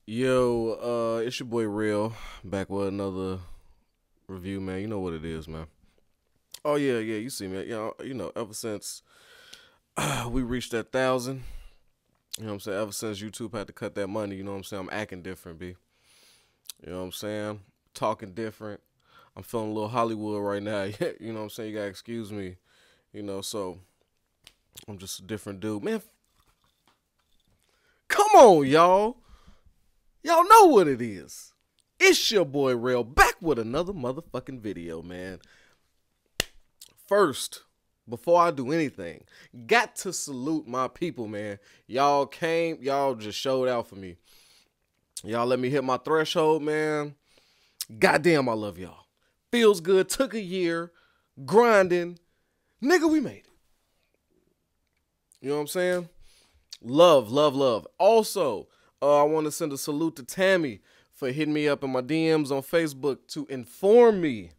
Yo, it's your boy Real, back with another review, man. You know what it is, man. Oh yeah, you see me. Ever since we reached that 1,000, you know what I'm saying? Ever since YouTube had to cut that money, you know what I'm saying? I'm acting different, B. You know what I'm saying? Talking different. I'm feeling a little Hollywood right now. You know what I'm saying? You gotta excuse me. So I'm just a different dude. Man, come on, y'all. Y'all know what it is. It's your boy Real back with another motherfucking video, man. First, before I do anything, got to salute my people, man. Y'all just showed out for me. Y'all let me hit my threshold, man. Goddamn, I love y'all. Feels good. Took a year. Grinding. Nigga, we made it. You know what I'm saying? Love, love, love. Also, I want to send a salute to Tammy for hitting me up in my DMs on Facebook to inform me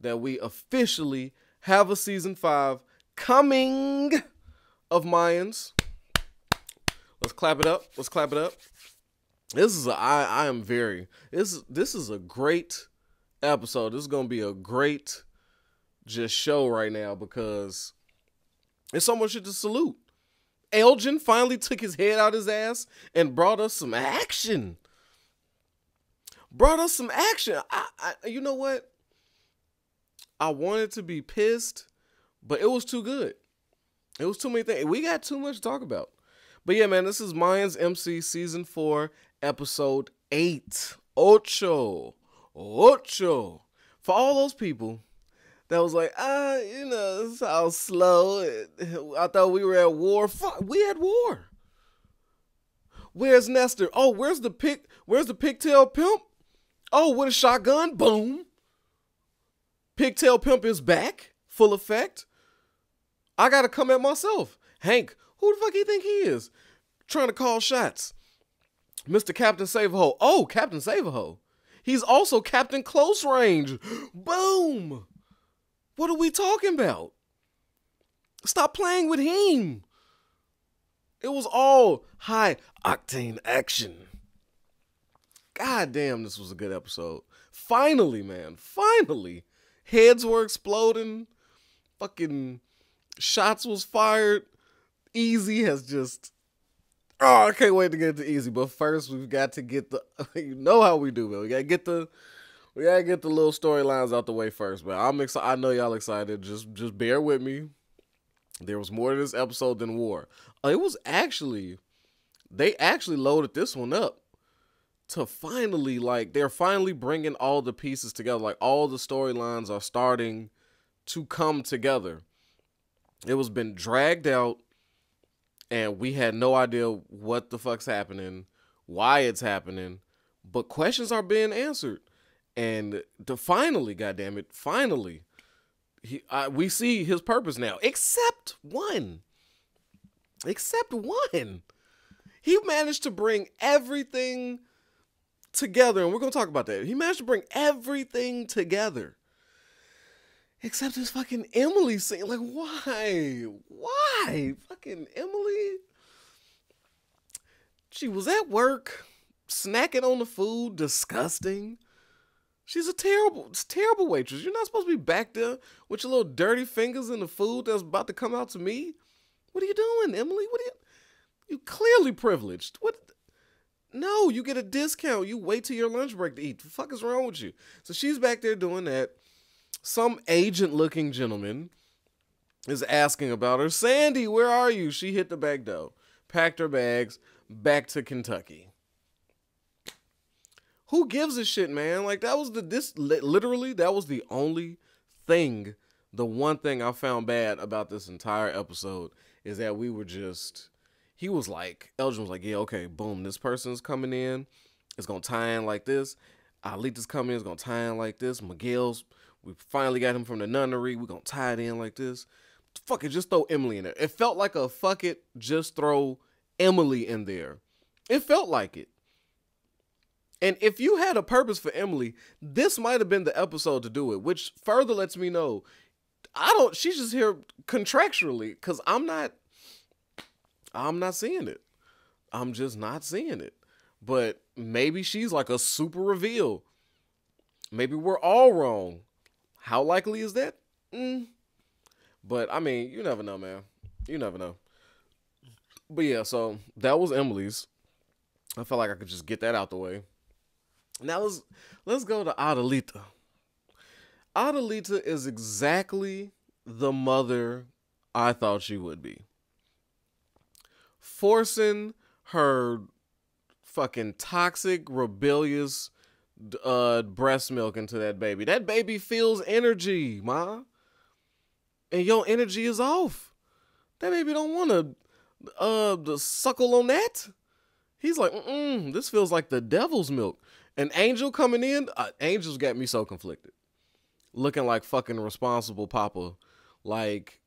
that we officially have a season 5 coming of Mayans. Let's clap it up. Let's clap it up. This is this is a great episode. This is gonna be a great just show right now because it's so much shit to salute. Elgin finally took his head out his ass and brought us some action. You know what? I wanted to be pissed, but it was too good. It was too many things. We got too much to talk about. But yeah, man, this is Mayans MC Season 4, Episode 8. Ocho. For all those people that was like, this sounds slow. I thought we were at war. Fuck, we at war. Where's Nestor? Oh, where's the pigtail pimp? Oh, with a shotgun, boom. Pigtail pimp is back, full effect. I gotta come at myself. Hank, who the fuck you think he is? Trying to call shots. Mr. Captain Save-A-Ho. Oh, Captain Save-A-Ho. He's also Captain Close Range. Boom. What are we talking about? Stop playing with him. It was all high octane action. God damn, this was a good episode. Finally, man. Finally. Heads were exploding. Fucking shots was fired. Easy has just... Oh, I can't wait to get to Easy. But first, we've got to get the... You know how we do, man. We gotta get the little storylines out the way first, man. I'm excited. I know y'all excited. Just bear with me. There was more to this episode than war. It was actually... They actually loaded this one up to finally, they're finally bringing all the pieces together. Like, all the storylines are starting to come together. It was been dragged out, and we had no idea what the fuck's happening, why it's happening, but questions are being answered. And finally, goddammit, finally, we see his purpose now. Except one. He managed to bring everything together, and we're going to talk about that. He managed to bring everything together. Except this fucking Emily scene. Like, why? Why? Fucking Emily? She was at work, snacking on the food, disgusting. She's a terrible waitress. You're not supposed to be back there with your little dirty fingers in the food that's about to come out to me. What are you doing, Emily? You clearly privileged. What? No, you get a discount. You wait till your lunch break to eat. The fuck is wrong with you? So she's back there doing that. Some agent-looking gentleman is asking about her. Sandy, where are you? She hit the back door, packed her bags, back to Kentucky. Who gives a shit, man? Like, that was literally, that was the only thing, the one thing I found bad about this entire episode is that Elgin was like, yeah, okay, boom, this person's coming in. It's going to tie in like this. Alita's coming in. It's going to tie in like this. Miguel's, we finally got him from the nunnery. We're going to tie it in like this. Fuck it, just throw Emily in there. It felt like a fuck it, just throw Emily in there. It felt like it. And if you had a purpose for Emily, this might have been the episode to do it, which further lets me know she's just here contractually, because I'm not seeing it. I'm just not seeing it. But maybe she's like a super reveal. Maybe we're all wrong. How likely is that? But I mean, you never know, man. You never know. But yeah, so that was Emily's. I felt like I could just get that out the way. Now let's go to Adelita. Adelita is exactly the mother I thought she would be. Forcing her fucking toxic, rebellious breast milk into that baby. That baby feels energy, ma. And your energy is off. That baby don't want to suckle on that. He's like, this feels like the devil's milk. An Angel coming in, Angel's got me so conflicted. Looking like fucking responsible papa. Like,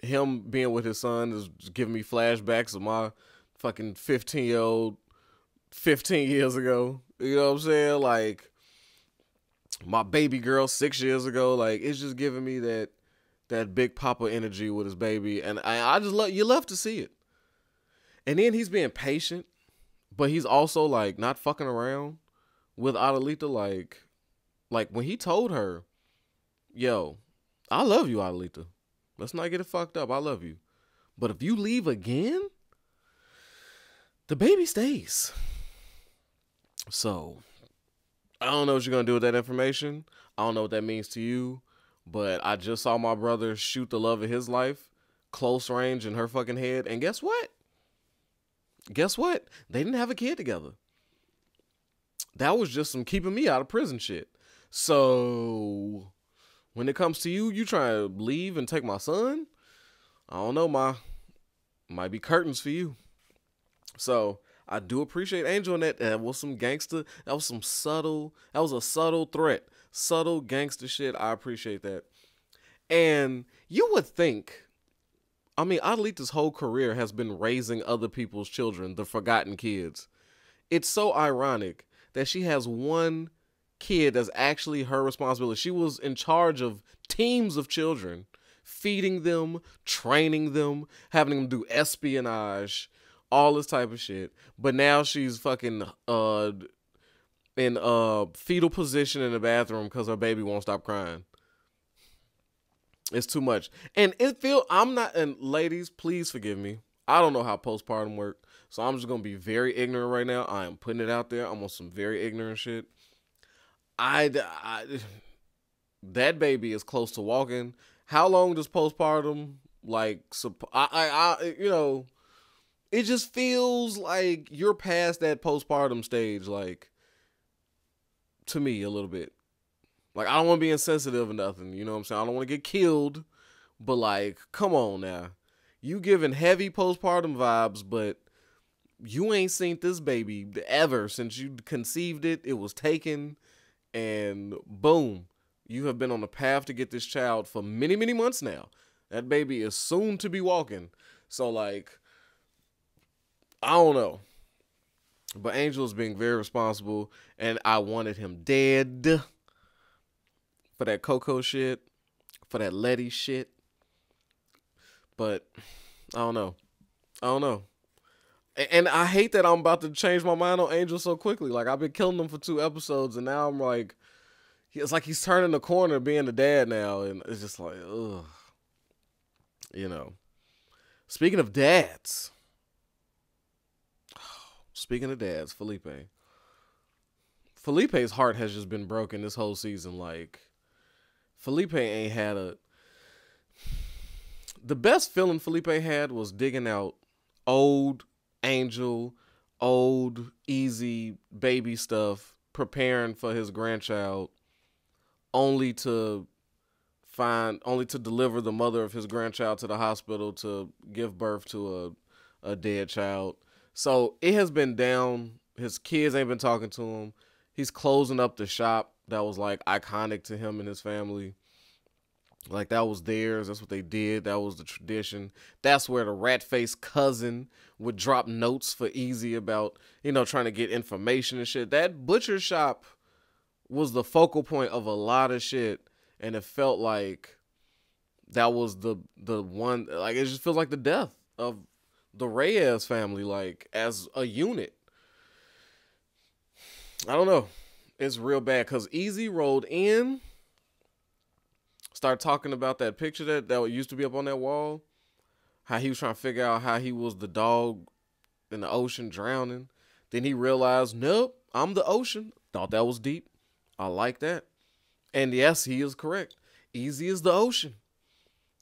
him being with his son is giving me flashbacks of my fucking 15-year-old 15 years ago. You know what I'm saying? Like, my baby girl 6 years ago. Like, it's just giving me that big papa energy with his baby. And I just love to see it. And then he's being patient, but he's also, like, not fucking around with Adelita. Like when he told her, yo, I love you, Adelita. Let's not get it fucked up. I love you. But if you leave again, the baby stays. So, I don't know what you're going to do with that information. I don't know what that means to you. But I just saw my brother shoot the love of his life close range in her fucking head. And guess what? They didn't have a kid together. That was just some keeping me out of prison shit. So, when it comes to you, you trying to leave and take my son? I don't know, might be curtains for you. So, I do appreciate Angel in that. That was some gangster. That was a subtle threat. Subtle gangster shit. I appreciate that. And you would think, I mean, Adelita's whole career has been raising other people's children, the forgotten kids. It's so ironic that she has one kid that's actually her responsibility. She was in charge of teams of children, feeding them, training them, having them do espionage, all this type of shit. But now she's fucking in fetal position in the bathroom because her baby won't stop crying. It's too much. And and ladies, please forgive me. I don't know how postpartum work. So I'm just going to be very ignorant right now. I am putting it out there. I'm on some very ignorant shit. That baby is close to walking. How long does postpartum, like, it just feels like you're past that postpartum stage, like, to me a little bit. Like, I don't want to be insensitive or nothing, you know what I'm saying? I don't want to get killed, but, like, come on now. You giving heavy postpartum vibes, but you ain't seen this baby ever since you conceived it. It was taken, and boom, you have been on the path to get this child for many, many months now. That baby is soon to be walking. So, like, I don't know. But Angel's being very responsible, and I wanted him dead for that Coco shit, for that Letty shit. But I don't know. And I hate that I'm about to change my mind on Angel so quickly. Like, I've been killing him for 2 episodes, and now I'm like, it's like he's turning the corner being the dad now, and it's just like, ugh. You know. Speaking of dads, Felipe's heart has just been broken this whole season. Like, Felipe ain't had the best feeling Felipe had was digging out old Angel, old, easy baby stuff, preparing for his grandchild, only to deliver the mother of his grandchild to the hospital to give birth to a dead child. So it has been down. His kids ain't been talking to him. He's closing up the shop that was, like, iconic to him and his family. Like, that was theirs. That's what they did. That was the tradition. That's where the rat-faced cousin would drop notes for Easy about, trying to get information and shit. That butcher shop was the focal point of a lot of shit. And it felt like that was the one, like, it just feels like the death of the Reyes family, like, as a unit. I don't know. It's real bad because Easy rolled in, started talking about that picture that used to be up on that wall. How he was trying to figure out how he was the dog in the ocean drowning. Then he realized, nope, I'm the ocean. Thought that was deep. I like that. And yes, he is correct. Easy is the ocean.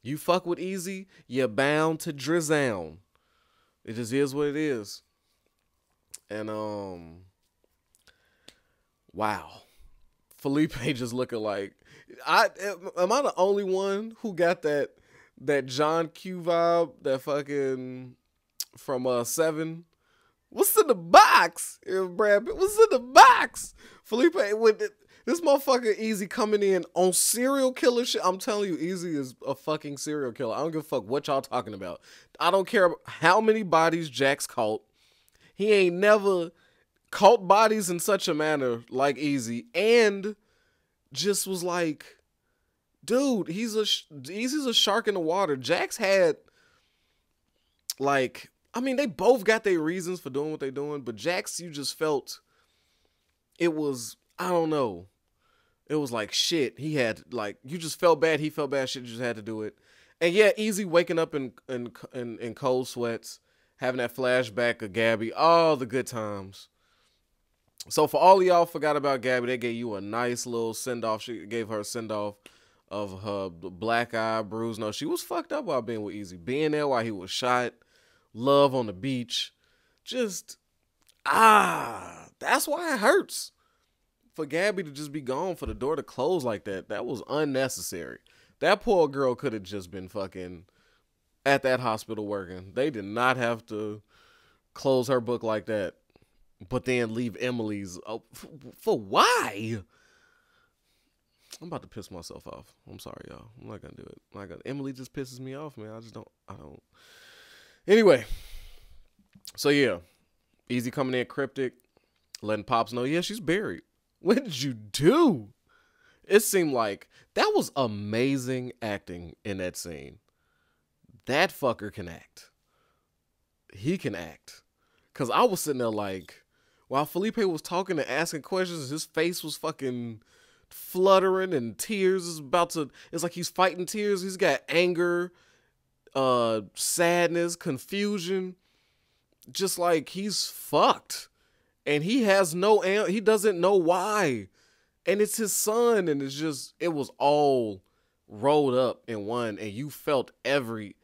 You fuck with Easy, you're bound to drizzle. It just is what it is. And wow. Felipe just looking like am I the only one who got that John Q vibe, that fucking from Seven? What's in the box? Brad Pitt, what's in the box? Felipe with this motherfucker Easy coming in on serial killer shit. I'm telling you, Easy is a fucking serial killer. I don't give a fuck what y'all talking about. I don't care how many bodies Jack's caught. He ain't never caught bodies in such a manner like Easy, and just was like, dude, Easy's a shark in the water. Jack's had, like, I mean, they both got their reasons for doing what they're doing, but Jack's, you just felt it was, I don't know. It was like shit. He had, like, you just felt bad. He felt bad. Shit, you just had to do it. And yeah, Easy waking up in cold sweats, having that flashback of Gabby, all the good times. So for all of y'all forgot about Gabby, they gave you a nice little send-off. She gave her a send-off of her black eye bruise. No, she was fucked up while being with Easy. Being there while he was shot. Love on the beach. Just, that's why it hurts. For Gabby to just be gone, for the door to close like that, that was unnecessary. That poor girl could have just been fucking at that hospital working. They did not have to close her book like that. But then leave Emily's. Oh, for why? I'm about to piss myself off. I'm sorry, y'all. I'm not going to do it. Emily just pisses me off, man. I don't. Anyway. So, yeah. Easy coming in cryptic. Letting Pops know, yeah, she's buried. What did you do? It seemed like that was amazing acting in that scene. That fucker can act. He can act. Because I was sitting there like, while Felipe was talking and asking questions, his face was fucking fluttering and tears is about to, it's like he's fighting tears. He's got anger, sadness, confusion, just like he's fucked. And he has he doesn't know why. And it's his son, and it's just, it was all rolled up in one, and you felt every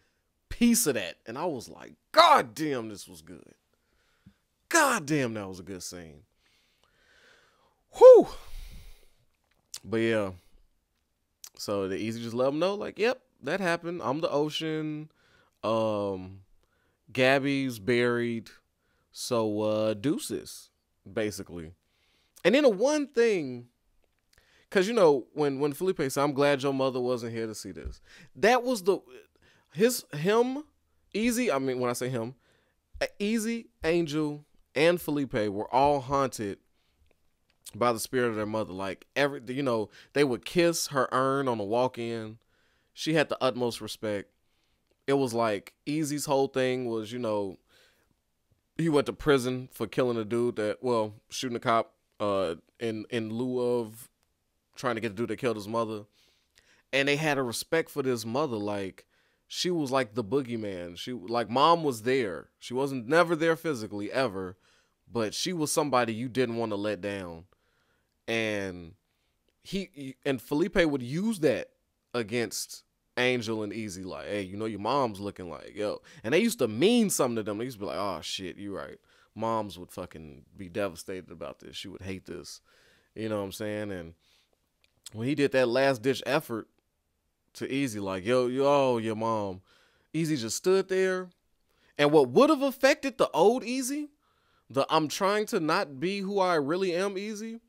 piece of that. And I was like, God damn, this was good. God damn, that was a good scene. Whew. But yeah. So the Easy just let them know, like, yep, that happened. I'm the ocean. Gabby's buried. So deuces, basically. And then the one thing, because you know, when Felipe said, I'm glad your mother wasn't here to see this. That was him, Easy, I mean, when I say him, Easy, Angel, and Felipe were all haunted by the spirit of their mother. Like, they would kiss her urn on the walk-in. She had the utmost respect. It was like Easy's whole thing was, he went to prison for killing a dude shooting a cop in lieu of trying to get the dude that killed his mother. And they had a respect for this mother. Like, she was like the boogeyman. Mom was there. She wasn't never there physically ever, but she was somebody you didn't want to let down. And Felipe would use that against Angel and Easy, like, hey, your mom's looking like, yo. And they used to mean something to them. They used to be like, oh shit, you right. Moms would fucking be devastated about this. She would hate this. You know what I'm saying? And when he did that last ditch effort to Easy, like, yo, your mom, Easy just stood there. And what would have affected the old Easy, the I'm trying to not be who I really am Easy,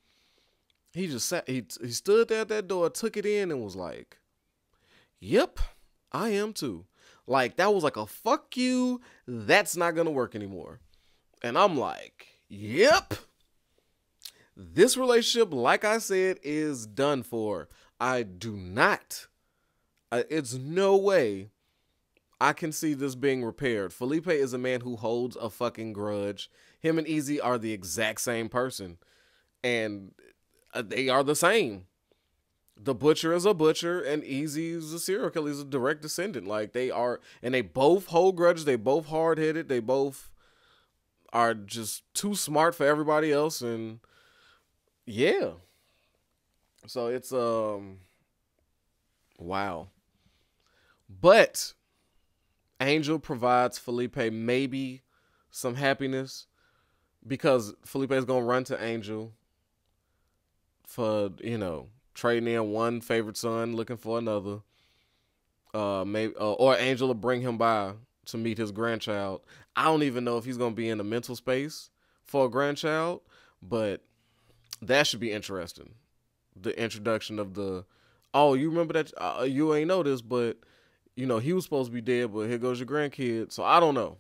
he just sat, he stood there at that door, took it in, and was like, yep, I am too. Like, that was like a fuck you, that's not gonna work anymore. And I'm like, yep, this relationship, like I said, is done for. It's no way I can see this being repaired. Felipe is a man who holds a fucking grudge. Him and Easy are the exact same person. And they are the same. The butcher is a butcher, and Easy is a serial killer. He's a direct descendant. Like, they are, and they both hold grudges. They both hard headed. They both are just too smart for everybody else. And yeah, so it's wow. But Angel provides Felipe maybe some happiness, because Felipe is gonna run to Angel for, trading in one favorite son, looking for another. Maybe or Angel will bring him by to meet his grandchild. I don't even know if he's gonna be in the mental space for a grandchild, but that should be interesting. The introduction of you remember that you ain't know this, but he was supposed to be dead, but here goes your grandkid. So I don't know.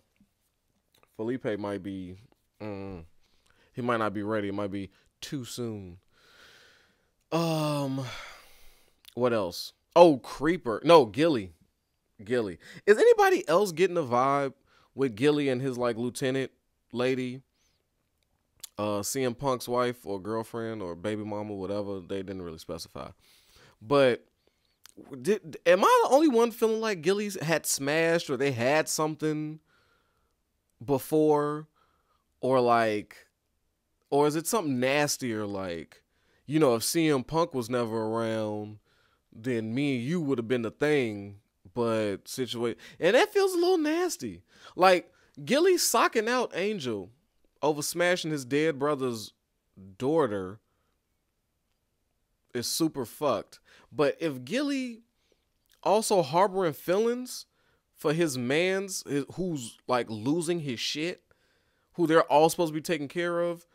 Felipe might be, he might not be ready. It might be too soon. What else? Oh, Creeper. No, Gilly. Is anybody else getting a vibe with Gilly and his lieutenant lady? CM Punk's wife or girlfriend or baby mama, whatever. They didn't really specify. But am I the only one feeling like Gilly's had smashed, or they had something before, or is it something nastier, like, if CM Punk was never around, then me and you would have been the thing, but and that feels a little nasty. Like, Gilly socking out Angel over smashing his dead brother's daughter is super fucked. But if Gilly also harboring feelings for his mans who's losing his shit, who they're all supposed to be taking care of,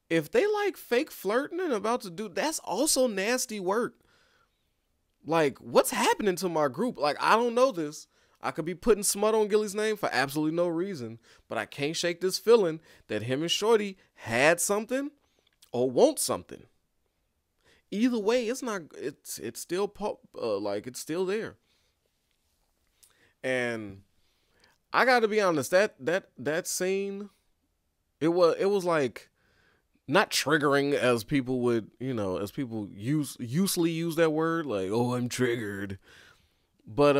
if they fake flirting and about to do, that's also nasty work. What's happening to my group? I don't know this. I could be putting smut on Gilly's name for absolutely no reason, but I can't shake this feeling that him and Shorty had something or want something. Either way, it's still it's still there. And I got to be honest, that scene, it was not triggering as people would, as people usually use that word, oh, I'm triggered. But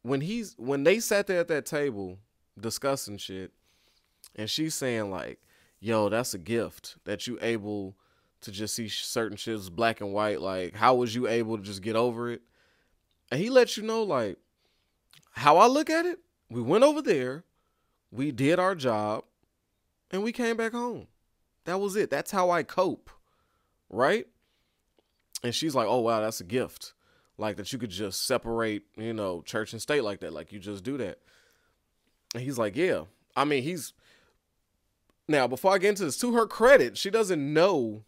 when they sat there at that table discussing shit, and she's saying yo, that's a gift that you able to just see certain shit as black and white. How was you able to just get over it? And he let you know, how I look at it, we went over there, we did our job, and we came back home. That was it. That's how I cope. Right? And she's like, oh, wow, that's a gift. That you could just separate, church and state like that. You just do that. And he's like, yeah. I mean, now, before I get into this, to her credit, she doesn't know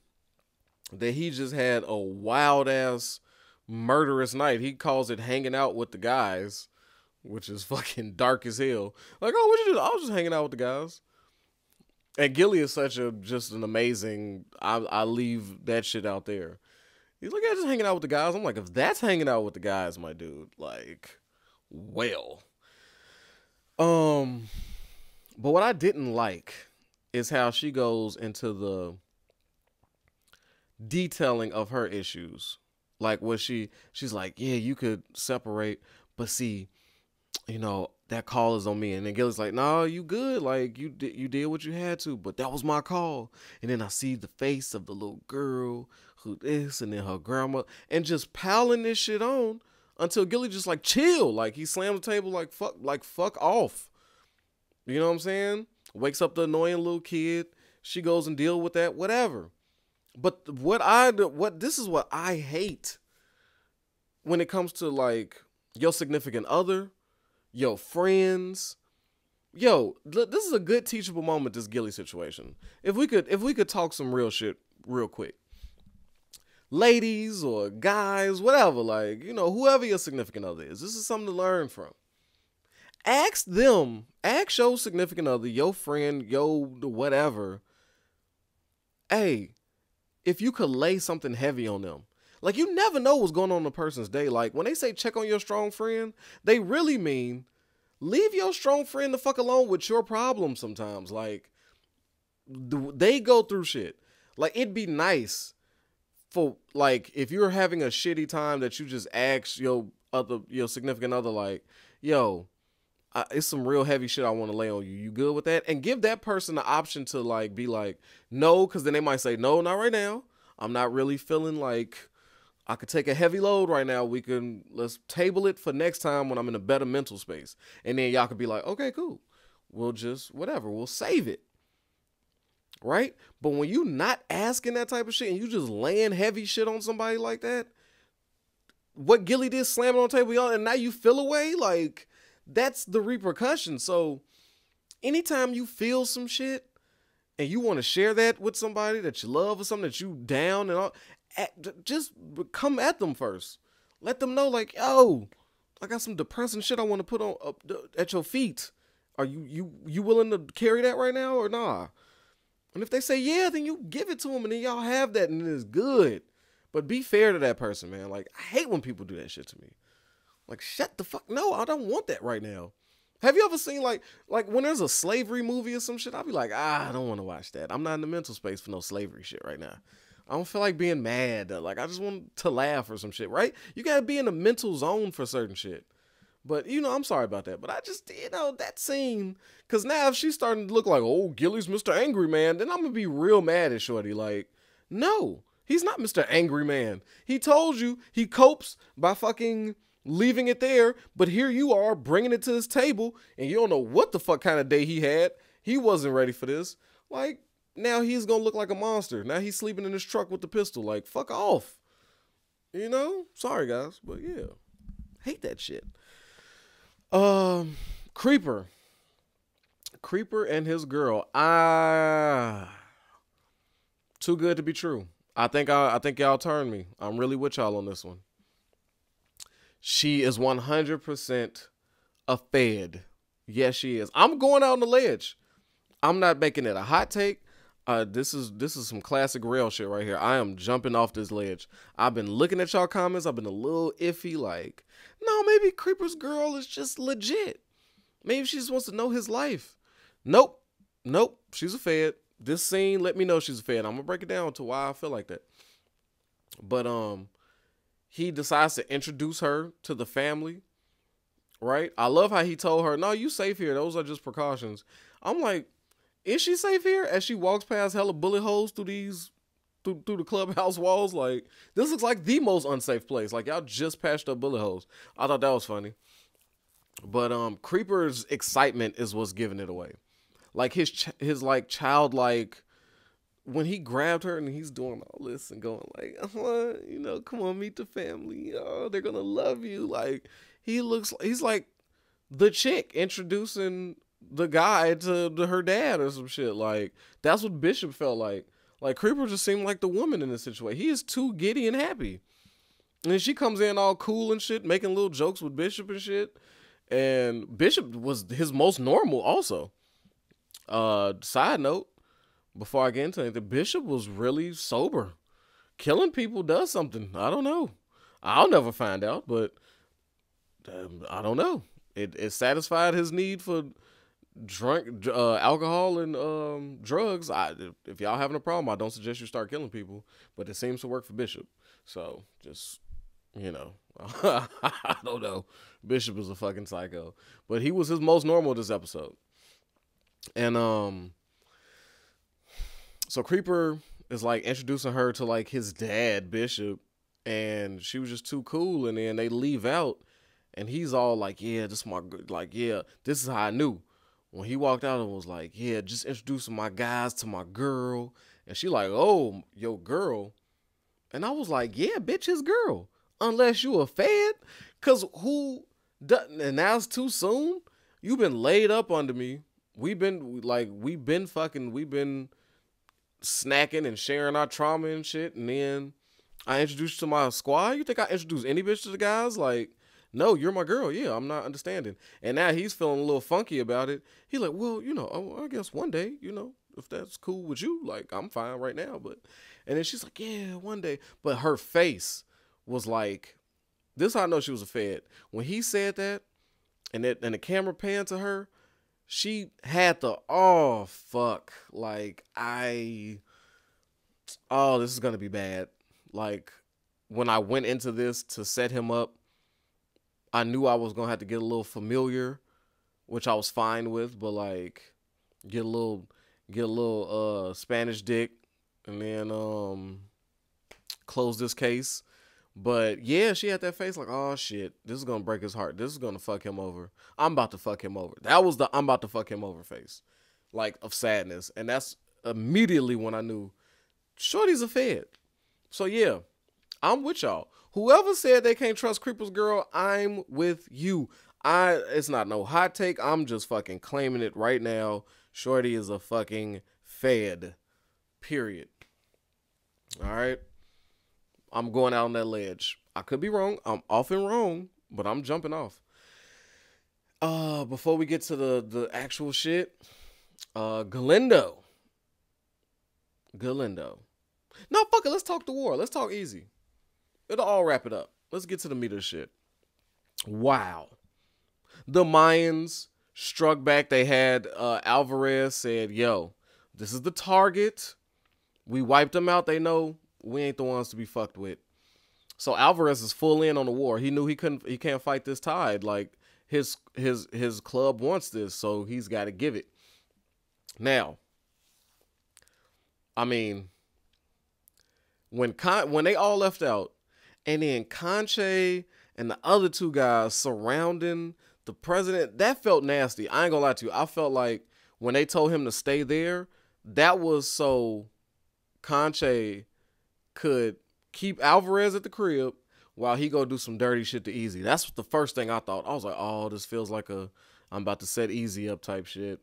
that he just had a wild-ass murderous night. He calls it hanging out with the guys, which is fucking dark as hell. Oh, what you do? I was just hanging out with the guys. And Gilly is just an amazing, I leave that shit out there. He's like, yeah, just hanging out with the guys. I'm like, if that's hanging out with the guys, my dude, well. But what I didn't like is how she goes into the detailing of her issues. She's like, yeah, you could separate, but see, that call is on me. And then Gilly's like, no, you good. You did what you had to, but that was my call. And then I see the face of the little girl who this, and then her grandma, and just piling this shit on until Gilly just chill. He slammed the table fuck off. You know what I'm saying? Wakes up the annoying little kid. She goes and deal with that, whatever. But this is what I hate when it comes to your significant other, your friends. This is a good teachable moment, this Gilly situation. If we could talk some real shit real quick. Ladies or guys, whatever, whoever your significant other is, this is something to learn from. Ask your significant other, your friend, whatever, hey, if you could lay something heavy on them. You never know what's going on in a person's day. When they say check on your strong friend, they really mean leave your strong friend the fuck alone with your problems sometimes. They go through shit. Like, it'd be nice for, like, if you're having a shitty time that you just ask your significant other, like, yo, it's some real heavy shit I want to lay on you. You good with that? And give that person the option to, like, be like, no, because then they might say, no, not right now. I'm not really feeling like I could take a heavy load right now. Let's table it for next time when I'm in a better mental space. And then y'all could be like, okay, cool. We'll just, whatever, we'll save it. Right? But when you not asking that type of shit and you just laying heavy shit on somebody like that, what Gilly did, slamming on the table, y'all, and now you feel away, like, that's the repercussion. So anytime you feel some shit and you want to share that with somebody that you love or something that you down and all, just come at them first. Let them know, like, yo, I got some depressing shit I want to put on at your feet. Are you willing to carry that right now or nah? And if they say yeah, then you give it to them and then y'all have that and it's good. But be fair to that person, man. Like, I hate when people do that shit to me. Like, shut the fuck. No, I don't want that right now. Have you ever seen, like when there's a slavery movie or some shit, I'll be like, I don't want to watch that. I'm not in the mental space for no slavery shit right now. I don't feel like being mad. Like, I just want to laugh or some shit, right? You got to be in the mental zone for certain shit. But, I'm sorry about that. But I just, that scene. Because now if she's starting to look like, oh, Gilly's Mr. Angry Man, then I'm going to be real mad at Shorty. Like, no, he's not Mr. Angry Man. He told you he copes by fucking leaving it there. But here you are bringing it to his table. And you don't know what the fuck kind of day he had. He wasn't ready for this. Like, now he's going to look like a monster. Now he's sleeping in his truck with the pistol. Like, fuck off. Sorry, guys. But, yeah. Hate that shit. Creeper and his girl. Too good to be true. I think y'all turned me. I'm really with y'all on this one. She is 100% a fed. Yes, she is. I'm going out on the ledge. I'm not making it a hot take. This is some classic rail shit right here. I am jumping off this ledge. I've been looking at y'all comments. I've been a little iffy, like, no, maybe Creeper's girl is just legit. Maybe she just wants to know his life. Nope. She's a fed. This scene let me know she's a fed. I'm gonna break it down to why I feel like that. But he decides to introduce her to the family. Right? I love how he told her, no, you safe here. Those are just precautions. I'm like, is she safe here? As she walks past hella bullet holes through the clubhouse walls, like, this looks like the most unsafe place. Like, y'all just patched up bullet holes. I thought that was funny. But Creeper's excitement is what's giving it away. Like, his like childlike, when he grabbed her and he's doing all this and going like, come on, meet the family. Oh, they're gonna love you. Like, he's like the chick introducing the guy to her dad or some shit. Like, that's what Bishop felt like. Like, Creeper just seemed like the woman in this situation. He is too giddy and happy. And then she comes in all cool and shit, making little jokes with Bishop and shit. And Bishop was his most normal also. Side note, before I get into it, the Bishop was really sober. Killing people does something. I don't know. I'll never find out, but I don't know. It satisfied his need for alcohol and drugs. If y'all having a problem, I don't suggest you start killing people, but it seems to work for Bishop. So just, I don't know. Bishop is a fucking psycho, but he was his most normal this episode. And so Creeper is like introducing her to like his dad, Bishop, and she was just too cool. And then they leave out, and he's all like, "Yeah, this is how I knew." When he walked out and was like, yeah, just introducing my guys to my girl. And she like, oh, your girl. And I was like, yeah, bitch, his girl. Unless you a fed. Because who doesn't, and now it's too soon. You've been laid up under me. We've been snacking and sharing our trauma and shit. And then I introduced you to my squad. You think I introduced any bitch to the guys? Like, no, you're my girl. Yeah, I'm not understanding. And now he's feeling a little funky about it. He's like, well, I guess one day, if that's cool with you, like, I'm fine right now. And then she's like, yeah, one day. But her face was like, this is how I know she was a fed. When he said that, and the camera panned to her, she had the, oh, fuck. Like, Oh, this is gonna be bad. Like, when I went into this to set him up, I knew I was gonna have to get a little familiar, which I was fine with, but like get a little Spanish dick and then close this case. But yeah, she had that face like, oh shit, this is gonna break his heart. This is gonna fuck him over. I'm about to fuck him over. That was the I'm about to fuck him over face. Like, of sadness. And that's immediately when I knew Shorty's a fed. So yeah, I'm with y'all. Whoever said they can't trust Creeper's girl, I'm with you. It's not no hot take. I'm just fucking claiming it right now. Shorty is a fucking fed. Period. All right. I'm going out on that ledge. I could be wrong. I'm often wrong, but I'm jumping off. Before we get to the actual shit, Galindo. No, fuck it. Let's talk the war. Let's talk easy. It'll all wrap it up. Let's get to the meat of the shit. Wow. The Mayans struck back. They had Alvarez said, yo, this is the target. We wiped them out. They know we ain't the ones to be fucked with. So Alvarez is full in on the war. He knew he can't fight this tide. Like, his club wants this, so he's got to give it. Now, I mean, when they all left out, and then Conche and the other two guys surrounding the president, that felt nasty. I ain't gonna lie to you. I felt like when they told him to stay there, that was so Conche could keep Alvarez at the crib while he go do some dirty shit to Easy. That's the first thing I thought. I was like, oh, this feels like I'm about to set Easy up type shit.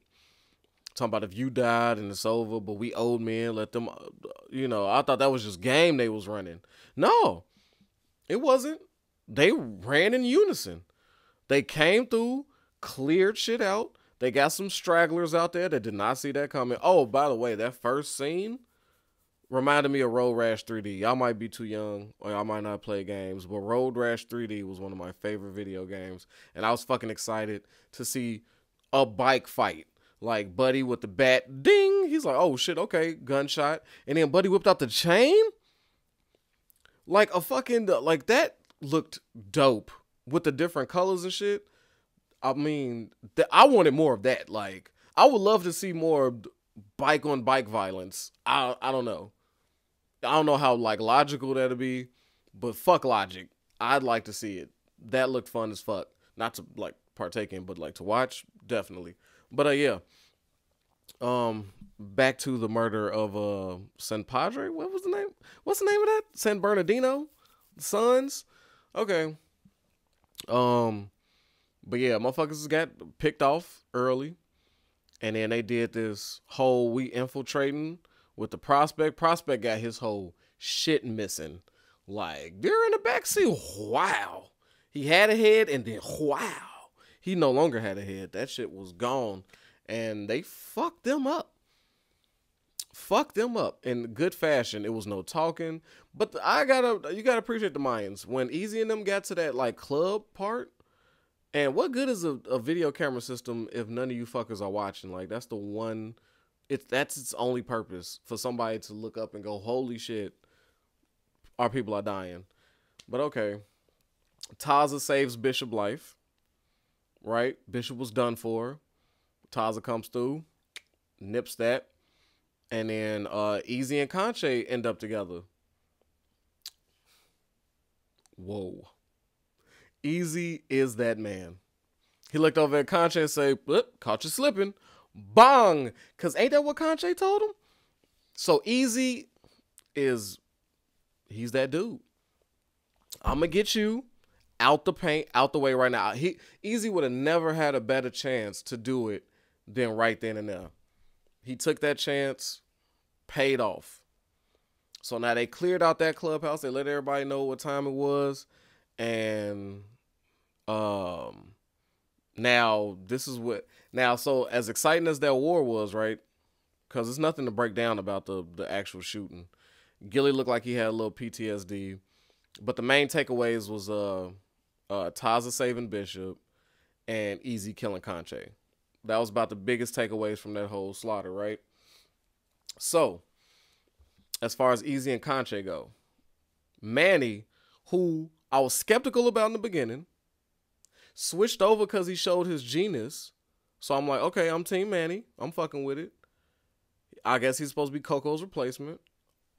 Talking about if you died and it's over, but we old men, let them, I thought that was just game they was running. No, it wasn't. They ran in unison. They came through, cleared shit out. They got some stragglers out there that did not see that coming. Oh, by the way, that first scene reminded me of Road Rash 3D. Y'all might be too young, or y'all might not play games, but Road Rash 3D was one of my favorite video games, and I was fucking excited to see a bike fight. Like, Buddy with the bat, ding! He's like, oh shit, okay, gunshot. And then Buddy whipped out the chain? Like a fucking, like, that looked dope with the different colors and shit. I mean, I wanted more of that. Like, I would love to see more bike on bike violence. I don't know. I don't know how, like, logical that'll be, but fuck logic. I'd like to see it. That looked fun as fuck. Not to, like, partake in, but, like, to watch, definitely. But, yeah. Back to the murder of, San Padre? What was the name? What's the name of that? San Bernardino? The Sons? Okay. But yeah, motherfuckers got picked off early. And then they did this whole we infiltrating with the prospect. Prospect got his whole shit missing. Like, they're in the backseat. Wow. He had a head and then wow. He no longer had a head. That shit was gone. And they fucked them up. Fucked them up in good fashion. It was no talking. But you gotta appreciate the Mayans. When Easy and them got to that like club part, and what good is a video camera system if none of you fuckers are watching? Like, that's the one, that's its only purpose, for somebody to look up and go, holy shit, our people are dying. But okay. Taza saves Bishop life. Right? Bishop was done for. Taza comes through, nips that, and then Easy and Conche end up together. Whoa. Easy is that man. He looked over at Conche and said, caught you slipping. Bong! Because ain't that what Conche told him? So Easy he's that dude. I'm going to get you out the paint, out the way right now. Easy would have never had a better chance to do it than right then and there. He took that chance, paid off. So now they cleared out that clubhouse. They let everybody know what time it was. And now this is what, now, so as exciting as that war was, right? Because there's nothing to break down about the actual shooting. Gilly looked like he had a little PTSD. But the main takeaways was Taza saving Bishop and Easy killing Conche. That was about the biggest takeaways from that whole slaughter, right? So, as far as Easy and Conche go. Manny, who I was skeptical about in the beginning, switched over because he showed his genius. So I'm like, okay, I'm Team Manny. I'm fucking with it. I guess he's supposed to be Coco's replacement.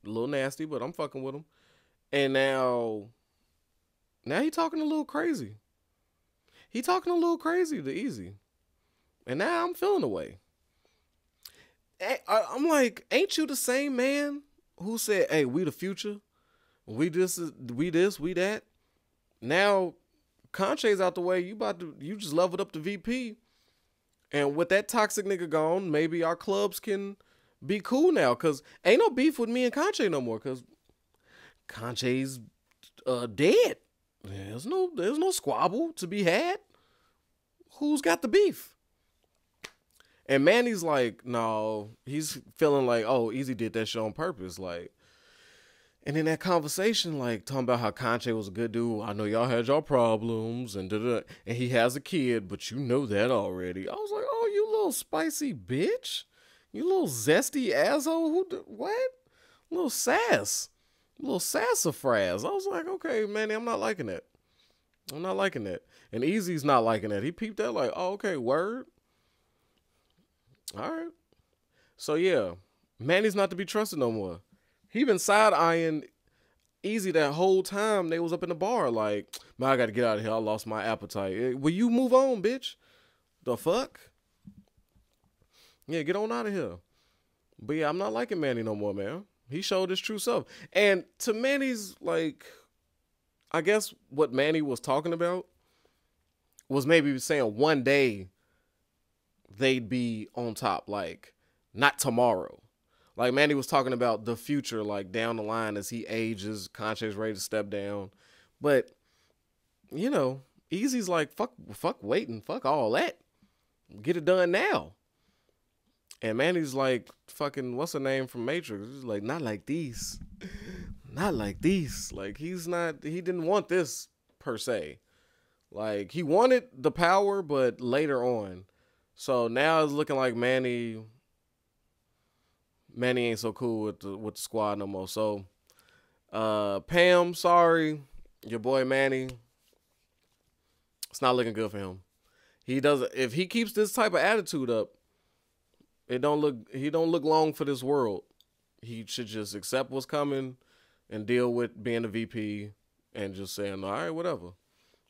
A little nasty, but I'm fucking with him. And now he talking a little crazy. He talking a little crazy to Easy. And now I'm feeling the way. I'm like, ain't you the same man who said, hey, we the future? We this, we that. Now, Conche's out the way. You just leveled up to VP. And with that toxic nigga gone, maybe our clubs can be cool now. Because ain't no beef with me and Conche no more. Because Conche's dead. There's no squabble to be had. Who's got the beef? And Manny's like, no, he's feeling like, oh, Easy did that shit on purpose. Like, and in that conversation, like, talking about how Conche was a good dude. I know y'all had y'all problems, and da-da, and he has a kid, but you know that already. I was like, oh, you little spicy bitch. You little zesty asshole. What? Little sass. Little sassafras. I was like, okay, Manny, I'm not liking that. I'm not liking that. And Easy's not liking that. He peeped that like, oh, okay, word. All right. So, yeah, Manny's not to be trusted no more. He been side-eyeing Easy that whole time they was up in the bar. Like, man, I got to get out of here. I lost my appetite. Will you move on, bitch? The fuck? Yeah, get on out of here. But, yeah, I'm not liking Manny no more, man. He showed his true self. And to Manny's, like, I guess what Manny was talking about was maybe saying one day they'd be on top, like, not tomorrow. Like, Manny was talking about the future, like, down the line as he ages, Conche's ready to step down. But, you know, Easy's like, fuck waiting, fuck all that. Get it done now. And Manny's like, fucking, what's her name from Matrix? He's like, not like these. Not like these. Like, he didn't want this, per se. Like, he wanted the power, but later on. So now it's looking like Manny ain't so cool with the squad no more. So, Pam, sorry, your boy Manny, it's not looking good for him. If he keeps this type of attitude up, he don't look long for this world. He should just accept what's coming and deal with being a VP and just saying, all right, whatever.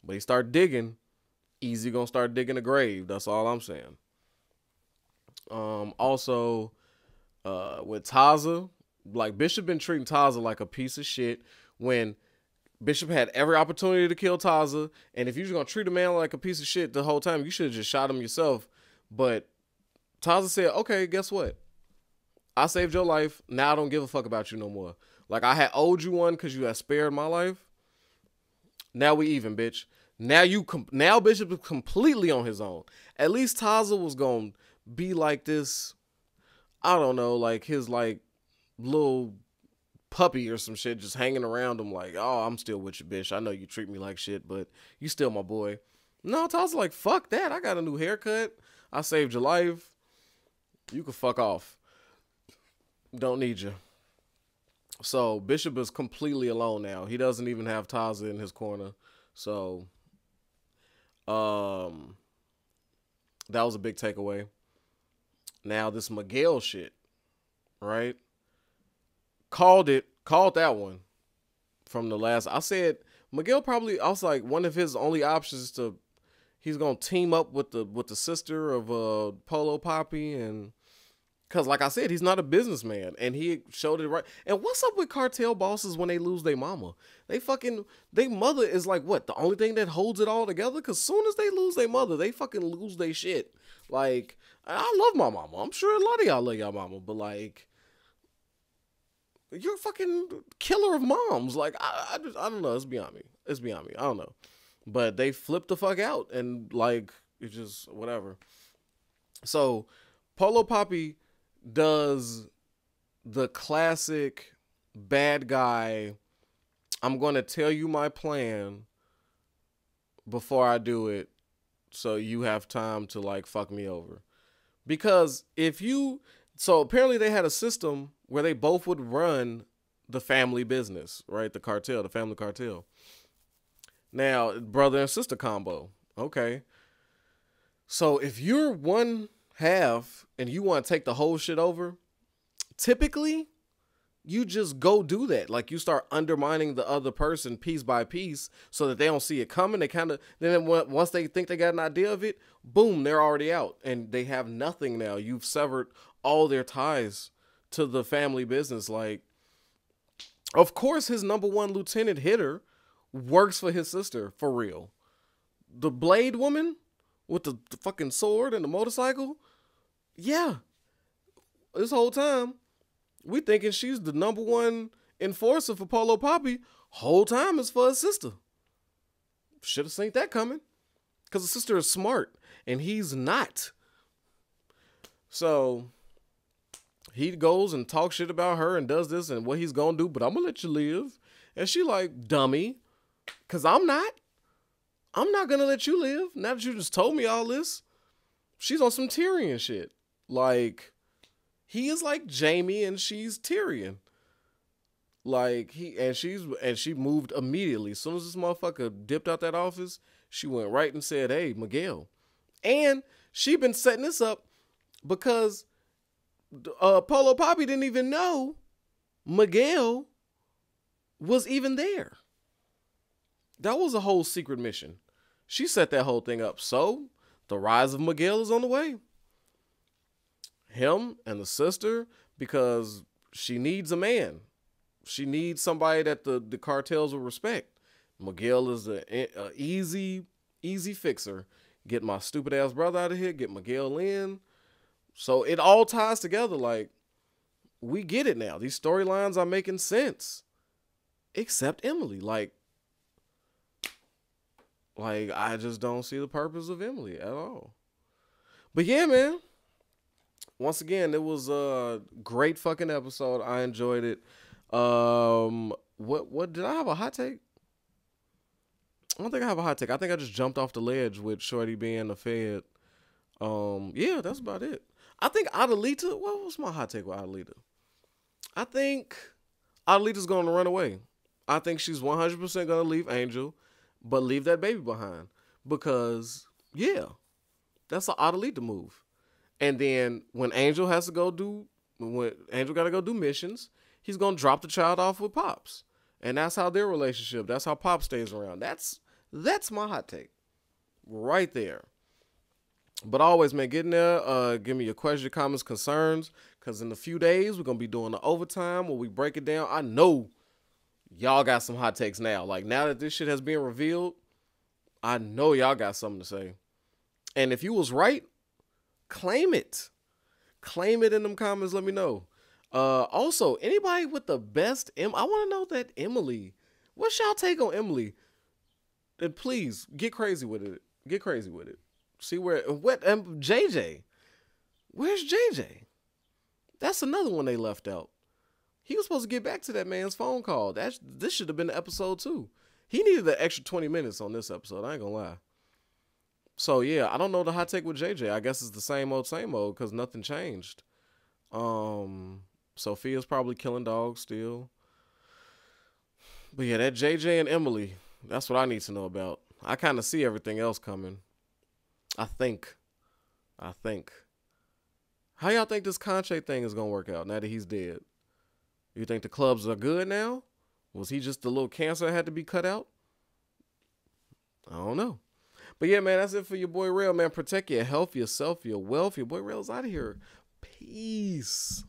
But he start digging, Easy gonna start digging a grave. That's all I'm saying. Also, with Taza, like, Bishop been treating Taza like a piece of shit when Bishop had every opportunity to kill Taza. And if you're just gonna treat a man like a piece of shit the whole time, you should have just shot him yourself. But Taza said, okay, guess what? I saved your life. Now I don't give a fuck about you no more. Like, I had owed you one because you had spared my life. Now we even, bitch. Now Bishop is completely on his own. At least Taza was gonna be like this, I don't know, like his like little puppy or some shit just hanging around him like, oh, I'm still with you, bitch. I know you treat me like shit, but you still my boy. No, Taza's like, fuck that. I got a new haircut. I saved your life. You can fuck off. Don't need you. So Bishop is completely alone now. He doesn't even have Taza in his corner. So that was a big takeaway. Now this Miguel shit, right? Called that one from the last. I said Miguel probably, I was like, one of his only options is he's gonna team up with the sister of Polo Poppy, and because like I said, he's not a businessman, and he showed it right. And what's up with cartel bosses when they lose their mama? They mother is like what, the only thing that holds it all together? Because soon as they lose their mother, they fucking lose their shit. Like, I love my mama. I'm sure a lot of y'all love y'all mama, but like, you're a fucking killer of moms. Like, I don't know. It's beyond me. I don't know. But they flipped the fuck out, and like, it's just whatever. So Polo Poppy does the classic bad guy, I'm going to tell you my plan before I do it so you have time to like fuck me over. Because so apparently they had a system where they both would run the family business, right? The cartel, the family cartel. Now, brother and sister combo. Okay. So if you're one half and you want to take the whole shit over, typically you just go do that. Like, you start undermining the other person piece by piece so that they don't see it coming. They kind of, then once they think they got an idea of it, boom, they're already out and they have nothing now. You've severed all their ties to the family business. Like, of course, his number one lieutenant hitter works for his sister, for real. The Blade woman with the fucking sword and the motorcycle, yeah. This whole time, we thinking she's the number one enforcer for Polo Poppy. Whole time is for his sister. Should have seen that coming. Because his sister is smart and he's not. So he goes and talks shit about her and does this and what he's gonna do, but I'm gonna let you live. And she like, dummy. Because I'm not gonna let you live. Now that you just told me all this. She's on some Tyrion shit. Like, he is like Jaime and she's Tyrion. Like, she moved immediately. As soon as this motherfucker dipped out that office, she went right and said, hey, Miguel. And she been setting this up because Polo Poppy didn't even know Miguel was even there. That was a whole secret mission. She set that whole thing up. So the rise of Miguel is on the way. Him and the sister, because she needs a man. She needs somebody that the cartels will respect. Miguel is a easy fixer. Get my stupid ass brother out of here. Get Miguel in. So it all ties together. Like, we get it now. These storylines are making sense. Except Emily. Like, I just don't see the purpose of Emily at all. But yeah, man. Once again, it was a great fucking episode. I enjoyed it. What did I have a hot take? I don't think I have a hot take. I think I just jumped off the ledge with Shorty being the Fed. Yeah, that's about it. I think Adelita, what was my hot take with Adelita? I think Adelita's going to run away. I think she's 100% going to leave Angel, but leave that baby behind. Because, yeah, that's an Adelita move. And then when Angel got to go do missions, he's going to drop the child off with Pops. And that's how their relationship, that's how Pop stays around. That's my hot take. Right there. But always, man, get in there. Give me your questions, comments, concerns. Because in a few days, we're going to be doing the overtime where we break it down. I know y'all got some hot takes now. Like, now that this shit has been revealed, I know y'all got something to say. And if you was right, claim it. Claim it in them comments. Let me know. Also, anybody with the best I want to know that Emily. What's y'all take on Emily? And please get crazy with it. Get crazy with it. See what JJ. Where's JJ? That's another one they left out. He was supposed to get back to that man's phone call. This should have been episode 2. He needed an extra 20 minutes on this episode. I ain't gonna lie. So yeah, I don't know the hot take with JJ. I guess it's the same old because nothing changed. Sophia's probably killing dogs still. But yeah, that JJ and Emily, that's what I need to know about. I kind of see everything else coming. I think. How y'all think this Conche thing is going to work out now that he's dead? You think the clubs are good now? Was he just the little cancer that had to be cut out? I don't know. But yeah, man, that's it for your boy Rail, man. Protect your health, yourself, your wealth. Your boy Rail's out of here. Peace.